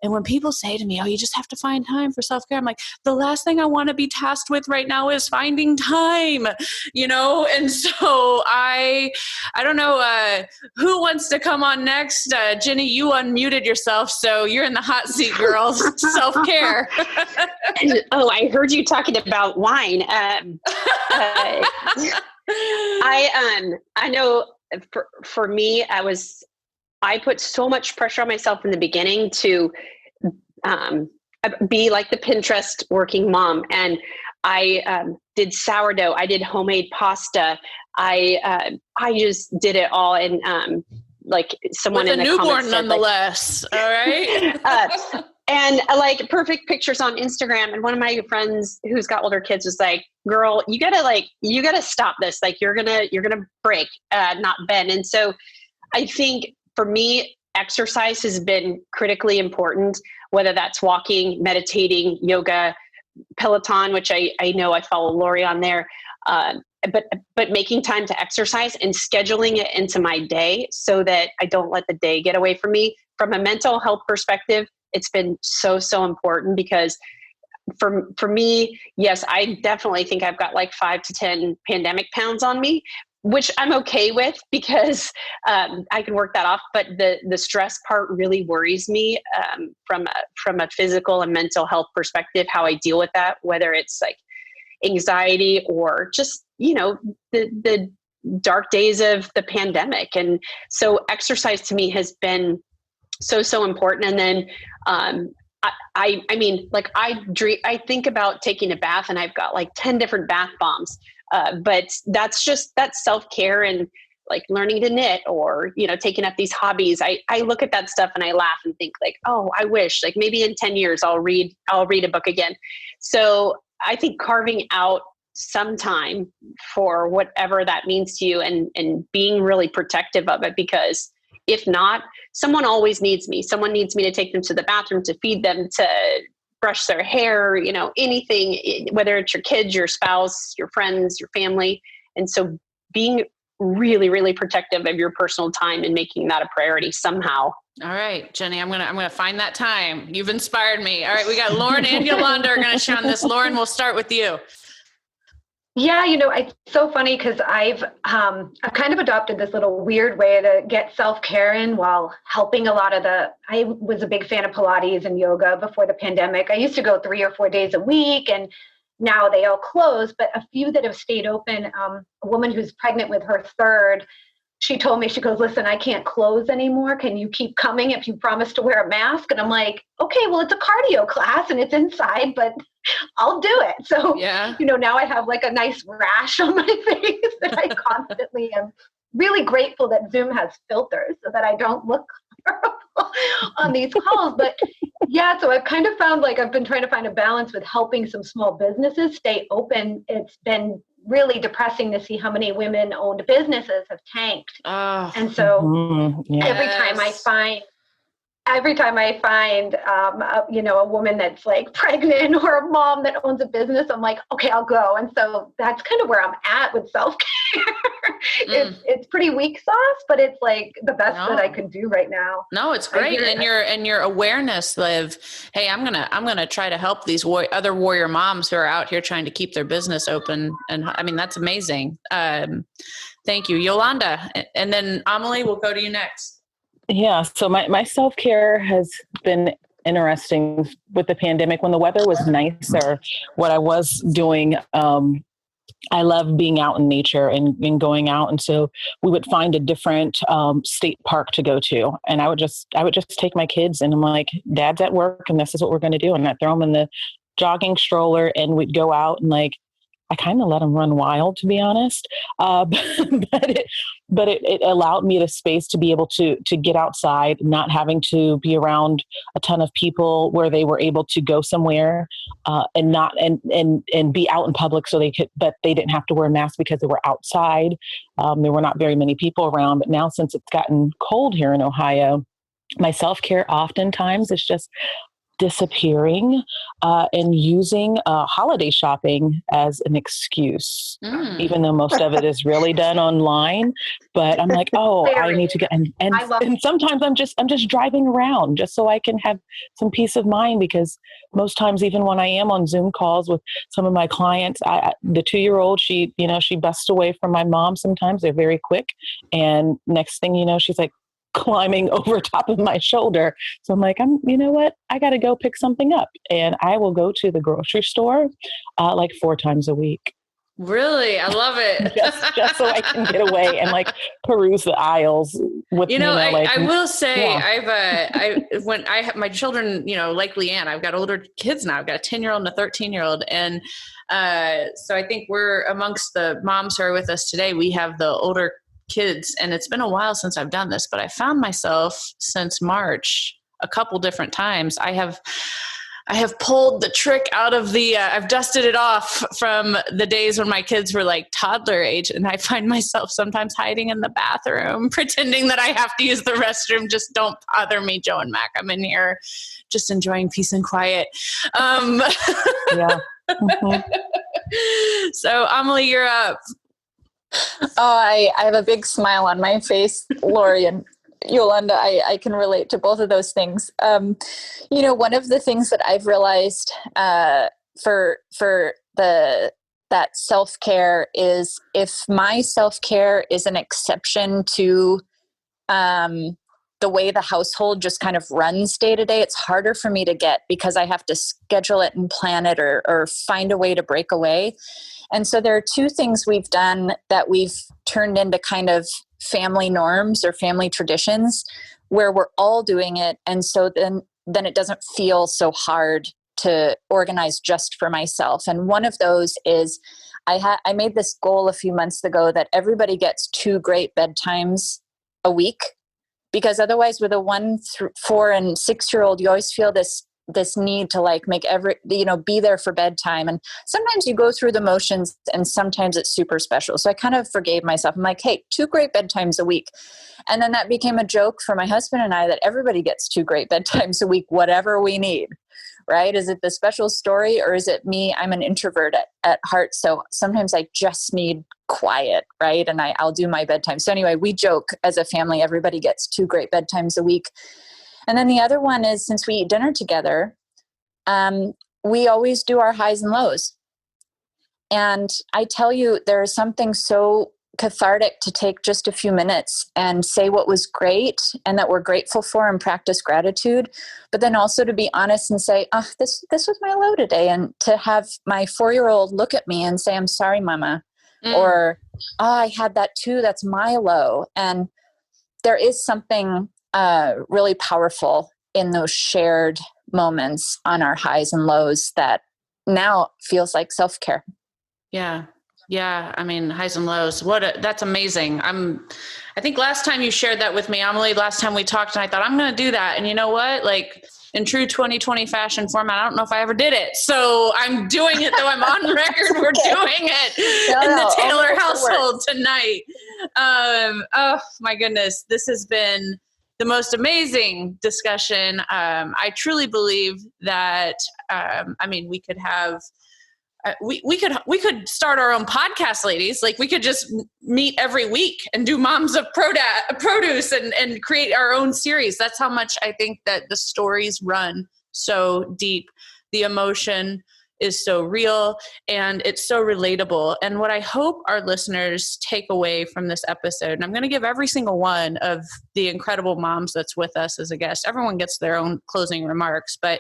and when people say to me, oh, you just have to find time for self-care, I'm like, the last thing I want to be tasked with right now is finding time, And so I don't know who wants to come on next. Jenny, you unmuted yourself, so you're in the hot seat, girls. Self-care. Oh, I heard you talking about wine. I know for me, I put so much pressure on myself in the beginning to be like the Pinterest working mom. And I did sourdough. I did homemade pasta. I just did it all. And like someone with in a the newborn comments said, nonetheless. All right. And like perfect pictures on Instagram. And one of my friends who's got older kids was like, girl, you gotta stop this. Like you're gonna break, not bend. And so I think for me, exercise has been critically important, whether that's walking, meditating, yoga, Peloton, which I know I follow Lori on there. But making time to exercise and scheduling it into my day so that I don't let the day get away from me. From a mental health perspective, it's been so important because for me, yes, I definitely think I've got like 5 to 10 pandemic pounds on me, which I'm okay with because I can work that off. But the stress part really worries me from a physical and mental health perspective, how I deal with that, whether it's like anxiety or just, the dark days of the pandemic. And so exercise to me has been so important. And then I mean, like I think about taking a bath and I've got like 10 different bath bombs. But that's self-care and like learning to knit or, taking up these hobbies. I look at that stuff and I laugh and think like, oh, I wish like maybe in 10 years I'll read a book again. So I think carving out some time for whatever that means to you and being really protective of it, because if not, someone always needs me. Someone needs me to take them to the bathroom, to feed them, to brush their hair, anything, whether it's your kids, your spouse, your friends, your family. And so being really, really protective of your personal time and making that a priority somehow. All right, Jenny, I'm gonna find that time. You've inspired me. All right, we got Lauren and Yolanda are gonna share on this. Lauren, we'll start with you. Yeah, it's so funny because I've kind of adopted this little weird way to get self-care in while helping I was a big fan of Pilates and yoga before the pandemic. I used to go 3 or 4 days a week, and now they all closed, but a few that have stayed open, a woman who's pregnant with her third, she told me, she goes, listen, I can't close anymore. Can you keep coming if you promise to wear a mask? And I'm like, okay, well, it's a cardio class and it's inside, but I'll do it. So, yeah. Now I have like a nice rash on my face that I constantly am really grateful that Zoom has filters so that I don't look horrible on these calls. But yeah, so I've kind of found like I've been trying to find a balance with helping some small businesses stay open. It's been really depressing to see how many women-owned businesses have tanked. Oh, and so yes. every time I find a woman that's like pregnant or a mom that owns a business, I'm like, okay, I'll go. And so that's kind of where I'm at with self-care. It's pretty weak sauce, but it's like the best that I could do right now. No, it's great. And your awareness of, hey, I'm gonna try to help these other warrior moms who are out here trying to keep their business open. And I mean, that's amazing. Thank you, Yolanda. And then Amelie, we'll go to you next. Yeah. So my self-care has been interesting with the pandemic. When the weather was nicer, what I was doing, I love being out in nature and going out. And so we would find a different state park to go to. And I would just take my kids and I'm like, Dad's at work and this is what we're going to do. And I throw them in the jogging stroller and we'd go out and like, I kind of let them run wild, to be honest. But it allowed me the space to be able to get outside, not having to be around a ton of people, where they were able to go somewhere and be out in public so but they didn't have to wear a mask because they were outside. There were not very many people around, but now since it's gotten cold here in Ohio, my self-care oftentimes is just disappearing and using holiday shopping as an excuse, even though most of it is really done online. But I'm like, oh, I need to get and sometimes I'm just driving around just so I can have some peace of mind, because most times, even when I am on Zoom calls with some of my clients, the 2-year-old, she busts away from my mom. Sometimes they're very quick, and next thing you know, she's like climbing over top of my shoulder. So I'm like, you know what? I got to go pick something up. And I will go to the grocery store like 4 times a week. Really? I love it. just so I can get away and like peruse the aisles with, I will say, yeah. When I have my children, like Leanne, I've got older kids now. I've got a 10-year-old and a 13-year-old. And so I think we're amongst the moms who are with us today. We have the older kids, and it's been a while since I've done this, but I found myself since March a couple different times. I have pulled the trick out of I've dusted it off from the days when my kids were like toddler age. And I find myself sometimes hiding in the bathroom, pretending that I have to use the restroom. Just don't bother me, Joe and Mac. I'm in here just enjoying peace and quiet. Yeah. Mm-hmm. So Amelie, you're up. Oh, I have a big smile on my face, Lori, and Yolanda, I can relate to both of those things. One of the things that I've realized for that self-care is, if my self-care is an exception to the way the household just kind of runs day to day, it's harder for me to get, because I have to schedule it and plan it or find a way to break away. And so there are two things we've done that we've turned into kind of family norms or family traditions where we're all doing it. And so then it doesn't feel so hard to organize just for myself. And one of those is I made this goal a few months ago that everybody gets 2 great bedtimes a week, because otherwise with a 1, 4, and 6-year-old, you always feel this need to like make be there for bedtime. And sometimes you go through the motions and sometimes it's super special. So I kind of forgave myself. I'm like, hey, 2 great bedtimes a week. And then that became a joke for my husband and I, that everybody gets 2 great bedtimes a week, whatever we need, right? Is it the special story, or is it me? I'm an introvert at heart. So sometimes I just need quiet, right? And I'll do my bedtime. So anyway, we joke as a family, everybody gets 2 great bedtimes a week. And then the other one is, since we eat dinner together, we always do our highs and lows. And I tell you, there is something so cathartic to take just a few minutes and say what was great and that we're grateful for, and practice gratitude. But then also to be honest and say, oh, this was my low today. And to have my 4-year-old look at me and say, I'm sorry, Mama. Or, oh, I had that too. That's my low. And there is something really powerful in those shared moments on our highs and lows that now feels like self-care. Yeah. Yeah. I mean, highs and lows. That's amazing. I think last time you shared that with me, Amelie, last time we talked, and I thought, I'm going to do that. And you know what? Like, in true 2020 fashion format, I don't know if I ever did it. So I'm doing it, though. I'm on record. We're doing it in the Taylor household tonight. Oh my goodness. This has been the most amazing discussion. I truly believe that, we could have, we could start our own podcast, ladies. Like, we could just meet every week and do Moms of Produce and create our own series. That's how much I think that the stories run so deep. The emotion is so real and it's so relatable. And what I hope our listeners take away from this episode, and I'm going to give every single one of the incredible moms that's with us as a guest, everyone gets their own closing remarks, but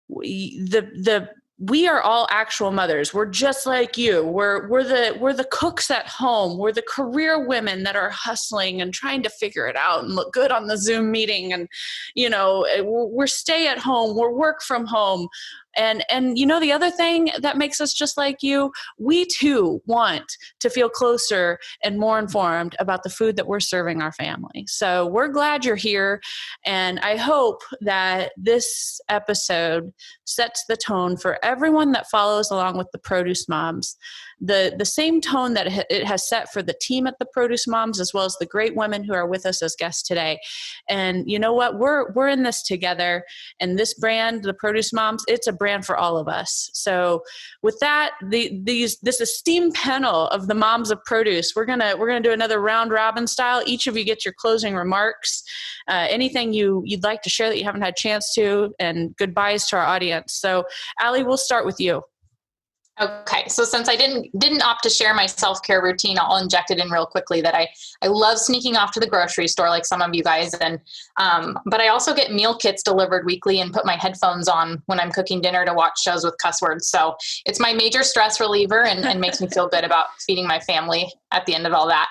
we are all actual mothers. We're just like you. We're the cooks at home. We're the career women that are hustling and trying to figure it out and look good on the Zoom meeting. And, we're stay at home. We're work from home. And the other thing that makes us just like you, we too want to feel closer and more informed about the food that we're serving our family. So we're glad you're here. And I hope that this episode sets the tone for everyone that follows along with the Produce Moms. The same tone that it has set for the team at the Produce Moms, as well as the great women who are with us as guests today. And you know what? We're in this together. And this brand, the Produce Moms, it's a brand for all of us. So with that, this esteemed panel of the Moms of Produce, we're gonna do another round robin style. Each of you get your closing remarks, anything you'd like to share that you haven't had a chance to, and goodbyes to our audience. So Allie, we'll start with you. Okay, so since I didn't opt to share my self-care routine, I'll inject it in real quickly that I love sneaking off to the grocery store like some of you guys, and but I also get meal kits delivered weekly and put my headphones on when I'm cooking dinner to watch shows with cuss words. So it's my major stress reliever and makes me feel good about feeding my family at the end of all that.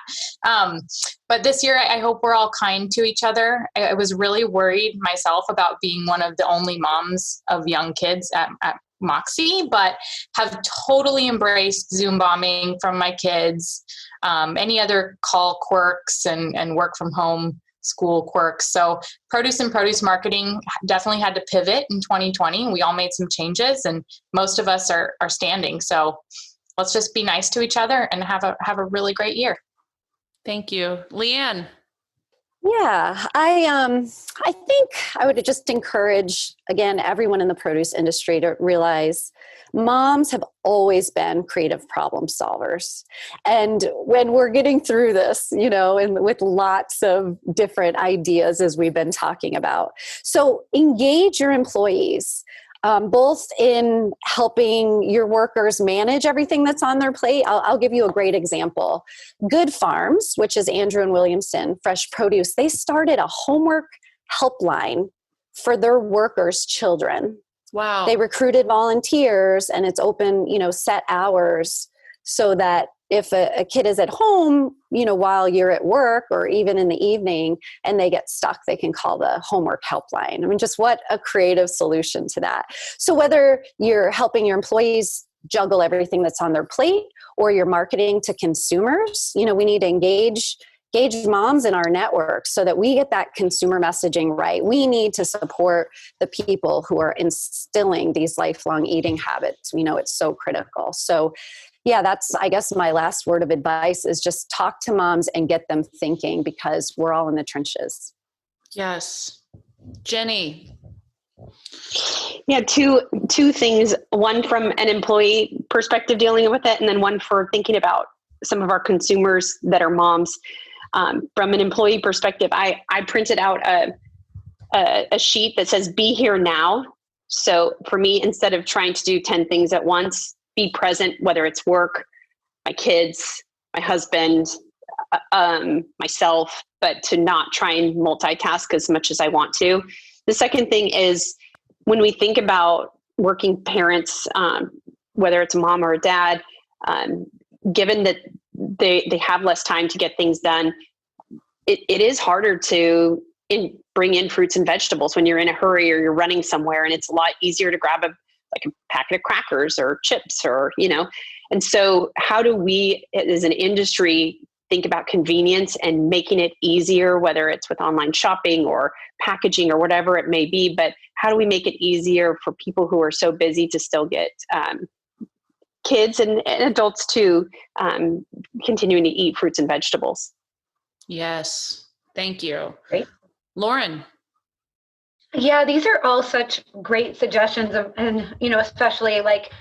But this year, I hope we're all kind to each other. I was really worried myself about being one of the only moms of young kids at moxie, but have totally embraced Zoom bombing from my kids, any other call quirks and work from home school quirks. So produce and produce marketing definitely had to pivot in 2020. We all made some changes, and most of us are standing. So let's just be nice to each other and have a really great year. Thank you. Leanne. Yeah, I think I would just encourage, again, everyone in the produce industry to realize moms have always been creative problem solvers. And when we're getting through this, and with lots of different ideas as we've been talking about. So engage your employees. Both in helping your workers manage everything that's on their plate. I'll give you a great example. Good Farms, which is Andrew and Williamson, Fresh Produce, they started a homework helpline for their workers' children. Wow. They recruited volunteers, and it's open, set hours, so that if a kid is at home, while you're at work or even in the evening and they get stuck, they can call the homework helpline. I mean, just what a creative solution to that. So whether you're helping your employees juggle everything that's on their plate or you're marketing to consumers, we need to engage moms in our network so that we get that consumer messaging right. We need to support the people who are instilling these lifelong eating habits. We know it's so critical. So yeah, that's, I guess, my last word of advice is just talk to moms and get them thinking, because we're all in the trenches. Yes. Jenny. Yeah, two things. One from an employee perspective dealing with it, and then one for thinking about some of our consumers that are moms. From an employee perspective, I printed out a sheet that says, be here now. So for me, instead of trying to do 10 things at once, be present, whether it's work, my kids, my husband, myself, but to not try and multitask as much as I want to. The second thing is, when we think about working parents, whether it's a mom or a dad, given that they have less time to get things done, it is harder to bring in fruits and vegetables when you're in a hurry or you're running somewhere, and it's a lot easier to grab a packet of crackers or chips or, and so how do we as an industry think about convenience and making it easier, whether it's with online shopping or packaging or whatever it may be, but how do we make it easier for people who are so busy to still get kids and adults to continuing to eat fruits and vegetables? Yes. Thank you. Great. Lauren. Yeah, these are all such great suggestions and especially like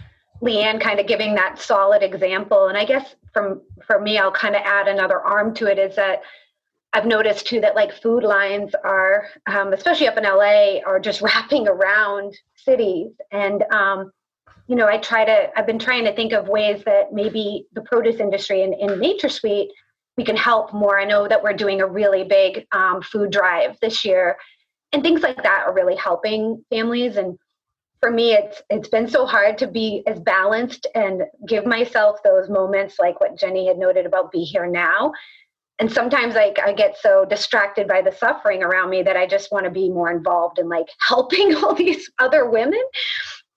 Leanne kind of giving that solid example. And I guess for me, I'll kind of add another arm to it, is that I've noticed too that like food lines are, especially up in LA, are just wrapping around cities. And, I've been trying to think of ways that maybe the produce industry in NatureSweet, we can help more. I know that we're doing a really big food drive this year, and things like that are really helping families. And for me, it's been so hard to be as balanced and give myself those moments like what Jenny had noted about be here now. And sometimes I get so distracted by the suffering around me that I just want to be more involved in like helping all these other women.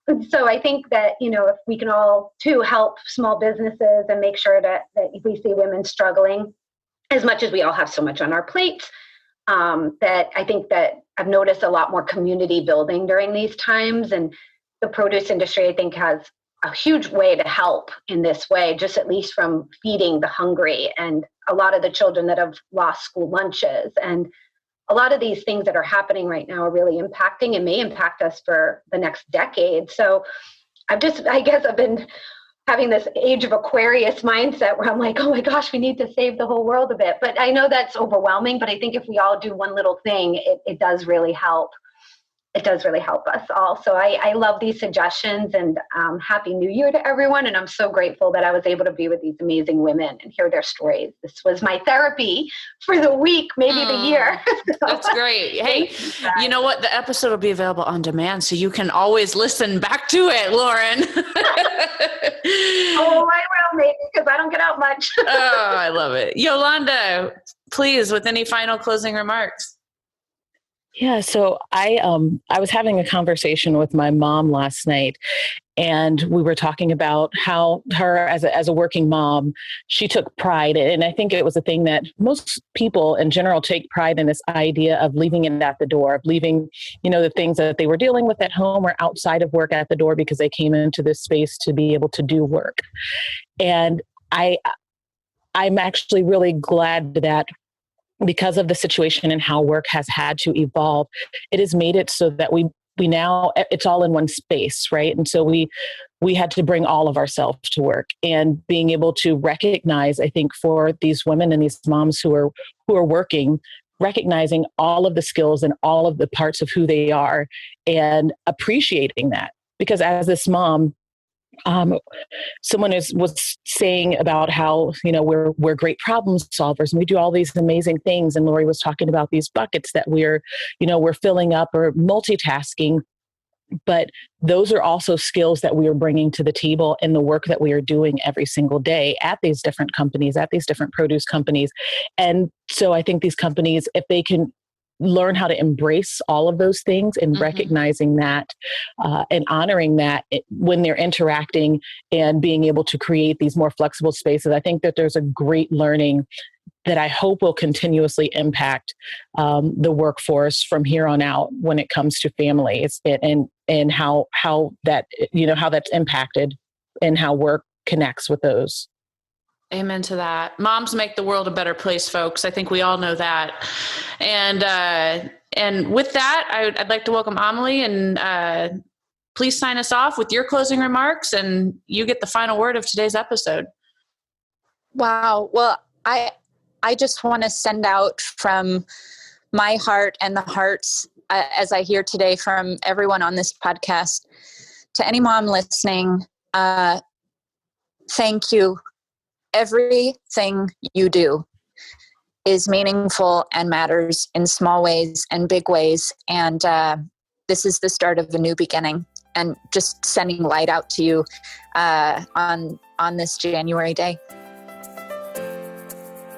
And so I think that, if we can all too help small businesses and make sure that if we see women struggling, as much as we all have so much on our plates, that I think that I've noticed a lot more community building during these times. And the produce industry, I think, has a huge way to help in this way, just at least from feeding the hungry and a lot of the children that have lost school lunches. And a lot of these things that are happening right now are really impacting and may impact us for the next decade. So I guess I've been having this age of Aquarius mindset where I'm like, oh my gosh, we need to save the whole world a bit. But I know that's overwhelming, but I think if we all do one little thing, it does really help. It does really help us all. So I love these suggestions, and Happy New Year to everyone. And I'm so grateful that I was able to be with these amazing women and hear their stories. This was my therapy for the week, maybe the year. That's great. Hey, you know what? The episode will be available on demand, so you can always listen back to it, Lauren. Oh, I will, maybe, because I don't get out much. Oh, I love it. Yolanda, please, with any final closing remarks. Yeah, so I was having a conversation with my mom last night, and we were talking about how her as a working mom, she took pride, and I think it was a thing that most people in general take pride in, this idea of leaving it at the door, of leaving, the things that they were dealing with at home or outside of work at the door because they came into this space to be able to do work. And I'm actually really glad that, because of the situation and how work has had to evolve, it has made it so that we now, it's all in one space, right? And so we had to bring all of ourselves to work, and being able to recognize, I think, for these women and these moms who are working, recognizing all of the skills and all of the parts of who they are and appreciating that. Because as this mom, someone was saying about how, we're great problem solvers and we do all these amazing things. And Lori was talking about these buckets that we're filling up or multitasking. But those are also skills that we are bringing to the table in the work that we are doing every single day at these different companies, at these different produce companies. And so I think these companies, if they can learn how to embrace all of those things and recognizing that and honoring that when they're interacting and being able to create these more flexible spaces, I think that there's a great learning that I hope will continuously impact the workforce from here on out when it comes to families and how that, how that's impacted and how work connects with those. Amen to that. Moms make the world a better place, folks. I think we all know that. And with that, I'd like to welcome Amelie, and please sign us off with your closing remarks, and you get the final word of today's episode. Wow. Well, I just want to send out from my heart and the hearts, as I hear today from everyone on this podcast, to any mom listening, thank you. Everything you do is meaningful and matters in small ways and big ways. And this is the start of a new beginning, and just sending light out to you on this January day.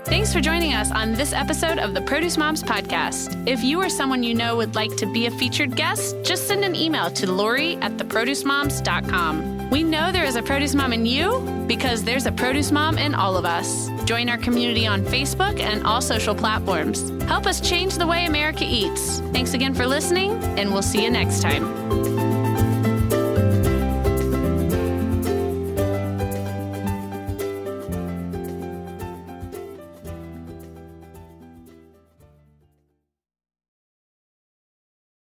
Thanks for joining us on this episode of the Produce Moms Podcast. If you or someone you know would like to be a featured guest, just send an email to Lori@theproducemoms.com. We know there is a produce mom in you because there's a produce mom in all of us. Join our community on Facebook and all social platforms. Help us change the way America eats. Thanks again for listening, and we'll see you next time.